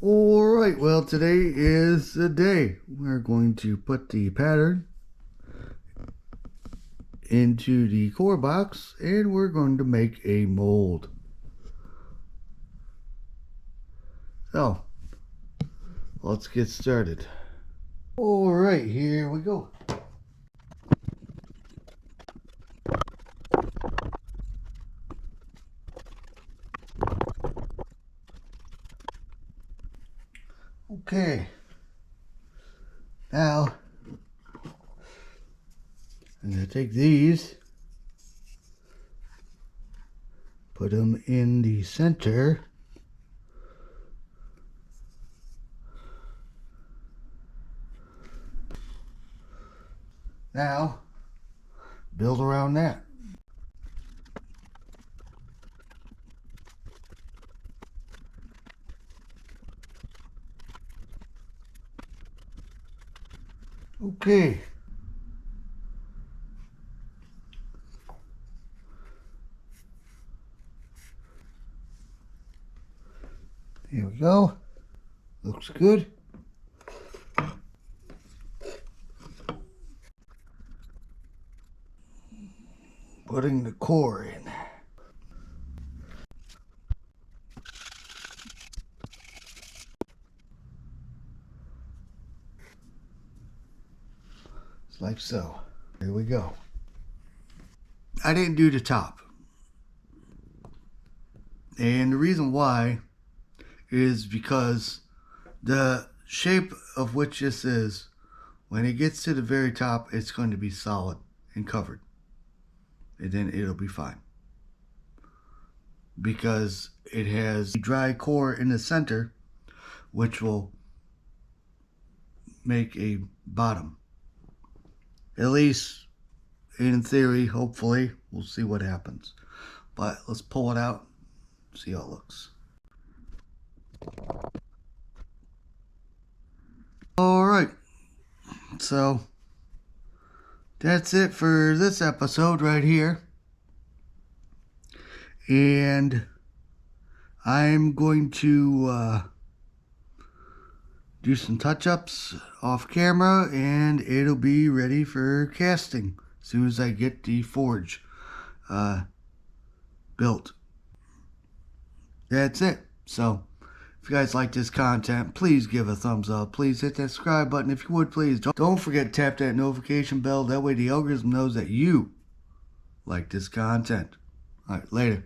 Alright, well today is the day. We're going to put the pattern into the core box and we're going to make a mold. So, let's get started. Alright, here we go. Okay, now I'm going to take these, put them in the center, now build around that. Okay. Here we go. Looks good. Putting the core in. Like so. Here we go. I didn't do the top. And the reason why is because the shape of which this is, when it gets to the very top, it's going to be solid and covered. And then it'll be fine. Because it has a dry core in the center, which will make a bottom. At least in theory, hopefully. We'll see what happens. But let's pull it out, see how it looks. Alright, so that's it for this episode right here. And I'm going to do some touch-ups off camera and it'll be ready for casting as soon as I get the forge built. That's it. So if you guys like this content, please give a thumbs up. Please hit that subscribe button if you would, please. Don't forget to tap that notification bell. That way the algorithm knows that you like this content. Alright, later.